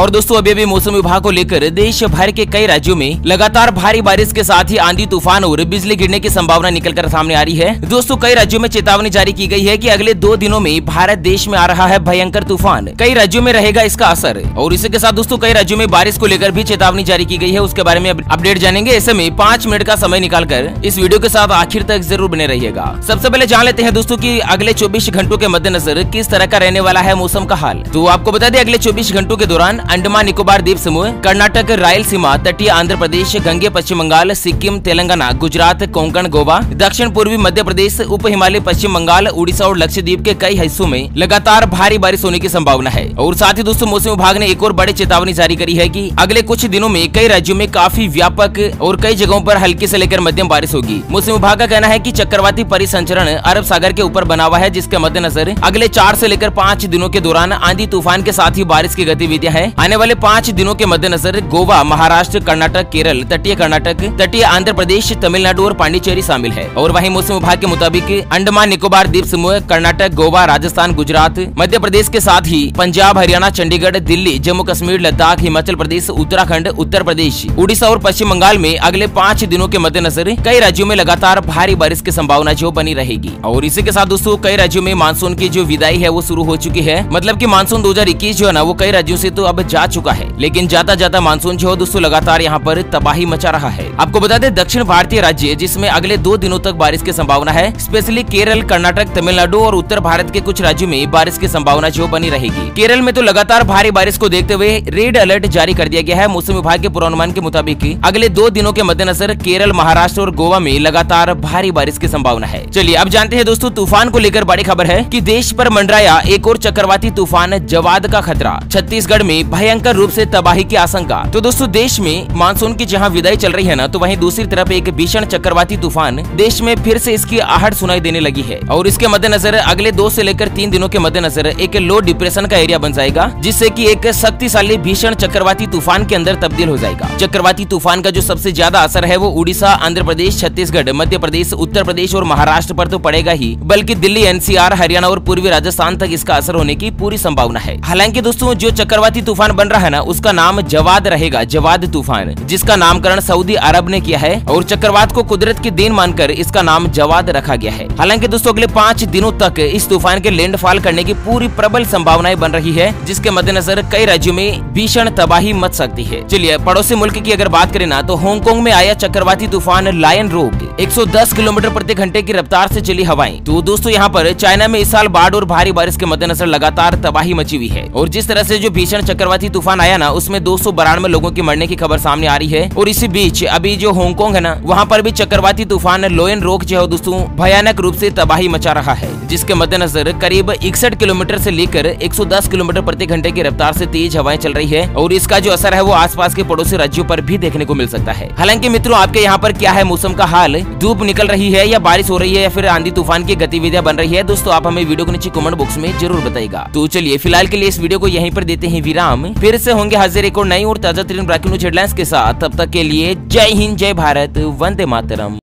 और दोस्तों अभी अभी मौसम विभाग को लेकर देश भर के कई राज्यों में लगातार भारी बारिश के साथ ही आंधी तूफान और बिजली गिरने की संभावना निकलकर सामने आ रही है। दोस्तों कई राज्यों में चेतावनी जारी की गई है कि अगले 2 दिनों में भारत देश में आ रहा है भयंकर तूफान। कई राज्यों में रहेगा इसका असर और इसी के साथ दोस्तों कई राज्यों में बारिश को लेकर भी चेतावनी जारी की गई है। उसके बारे में अपडेट जानेंगे। ऐसे में 5 मिनट का समय निकालकर इस वीडियो के साथ आखिर तक जरूर बने रहिएगा। सबसे पहले जान लेते हैं दोस्तों कि अगले 24 घंटों के मद्देनजर किस तरह का रहने वाला है मौसम का हाल। तो आपको बता दें अगले 24 घंटों के दौरान अंडमान निकोबार द्वीप समूह, कर्नाटक, रायलसीमा, तटीय आंध्र प्रदेश, गंगे पश्चिम बंगाल, सिक्किम, तेलंगाना, गुजरात, कोंकण, गोवा, दक्षिण पूर्वी मध्य प्रदेश, उप हिमालय पश्चिम बंगाल, उड़ीसा और लक्षद्वीप के कई हिस्सों में लगातार भारी बारिश होने की संभावना है। और साथ ही दोस्तों मौसम विभाग ने एक और बड़ी चेतावनी जारी करी है कि अगले कुछ दिनों में कई राज्यों में काफी व्यापक और कई जगहों पर हल्की से लेकर मध्यम बारिश होगी। मौसम विभाग का कहना है कि चक्रवाती परिसंचरण अरब सागर के ऊपर बना हुआ है, जिसके मद्देनजर अगले 4 से लेकर 5 दिनों के दौरान आंधी तूफान के साथ ही बारिश की गतिविधियां हैं। आने वाले 5 दिनों के मद्देनजर गोवा, महाराष्ट्र, कर्नाटक, केरल, तटीय कर्नाटक, तटीय आंध्र प्रदेश, तमिलनाडु और पांडिचेरी शामिल है। और वहीं मौसम विभाग के मुताबिक अंडमान निकोबार द्वीप समूह, कर्नाटक, गोवा, राजस्थान, गुजरात, मध्य प्रदेश के साथ ही पंजाब, हरियाणा, चंडीगढ़, दिल्ली, जम्मू कश्मीर, लद्दाख, हिमाचल प्रदेश, उत्तराखंड, उत्तर प्रदेश, उड़ीसा और पश्चिम बंगाल में अगले 5 दिनों के मद्देनजर कई राज्यों में लगातार भारी बारिश की संभावना जो बनी रहेगी। और इसी के साथ दोस्तों कई राज्यों में मानसून की जो विदाई है वो शुरू हो चुकी है। मतलब कि मानसून 2021 जो है ना वो कई राज्यों से तो अब जा चुका है, लेकिन जाता मानसून जो है दोस्तों लगातार यहाँ पर तबाही मचा रहा है। आपको बता दें दक्षिण भारतीय राज्य जिसमें अगले 2 दिनों तक बारिश की संभावना है, स्पेशली केरल, कर्नाटक, तमिलनाडु और उत्तर भारत के कुछ राज्यों में बारिश की संभावना जो बनी रहेगी। केरल में तो लगातार भारी बारिश को देखते हुए रेड अलर्ट जारी कर दिया गया है। मौसम विभाग के पूर्वानुमान के मुताबिक अगले 2 दिनों के मद्देनजर केरल, महाराष्ट्र और गोवा में लगातार भारी बारिश की संभावना है। चलिए अब जानते हैं दोस्तों तूफान को लेकर बड़ी खबर है कि देश पर मंडराया एक और चक्रवाती तूफान जवाद का खतरा, छत्तीसगढ़ में भयंकर रूप से तबाही की आशंका। तो दोस्तों देश में मानसून की जहां विदाई चल रही है ना, तो वहीं दूसरी तरफ एक भीषण चक्रवाती तूफान देश में फिर से इसकी आहट सुनाई देने लगी है। और इसके मद्देनजर अगले 2 से लेकर 3 दिनों के मद्देनजर एक लो डिप्रेशन का एरिया बन जाएगा, जिससे कि एक शक्तिशाली भीषण चक्रवाती तूफान के अंदर तब्दील हो जाएगा। चक्रवाती तूफान का जो सबसे ज्यादा असर है वो उड़ीसा, आंध्र प्रदेश, छत्तीसगढ़, मध्य प्रदेश, उत्तर प्रदेश और महाराष्ट्र पर तो पड़ेगा ही, बल्कि दिल्ली, एनसीआर, हरियाणा और पूर्वी राजस्थान तक इसका असर होने की पूरी संभावना है। हालांकि दोस्तों जो चक्रवाती तूफान बन रहा है ना उसका नाम जवाद रहेगा, जवाद तूफान, जिसका नामकरण सऊदी अरब ने किया है और चक्रवात को कुदरत की देन मानकर इसका नाम जवाद रखा गया है। हालांकि दोस्तों अगले 5 दिनों तक इस तूफान के लैंडफॉल करने की पूरी प्रबल संभावनाएं बन रही है, जिसके मद्देनजर कई राज्यों में भीषण तबाही मच सकती है। चलिए पड़ोसी मुल्क की अगर बात करें ना, तो हांगकांग में आया चक्रवाती तूफान लायन रोग 110 किलोमीटर प्रति घंटे की रफ्तार से चली हवाएं। तो दोस्तों यहाँ पर चाइना में इस साल बाढ़ और भारी बारिश के मद्देनजर लगातार तबाही मची हुई है। और जिस तरह से जो भीषण चक्रवाती तूफान आया ना उसमें 292 लोगों की मरने की खबर सामने आ रही है। और इसी बीच अभी जो हांगकांग है ना वहाँ पर भी चक्रवाती तूफान लोयन रोग जो है दोस्तों भयानक रूप से तबाही मचा रहा है, जिसके मद्देनजर करीब 61 किलोमीटर से लेकर 110 किलोमीटर प्रति घंटे की रफ्तार से तेज हवाएं चल रही है। और इसका जो असर है वो आसपास के पड़ोसी राज्यों पर भी देखने को मिल सकता है। हालांकि मित्रों आपके यहाँ पर क्या है मौसम का हाल, धूप निकल रही है या बारिश हो रही है या फिर आंधी तूफान की गतिविधियां बन रही है? दोस्तों आप हमें वीडियो के नीचे कमेंट बॉक्स में जरूर बताइएगा। तो चलिए फिलहाल के लिए इस वीडियो को यहीं पर देते हैं विराम, फिर से होंगे हाजिर एक और नई और ताजा तरीन ब्रेकिंग न्यूज हेडलाइंस के साथ। तब तक के लिए जय हिंद, जय भारत, वंदे मातरम।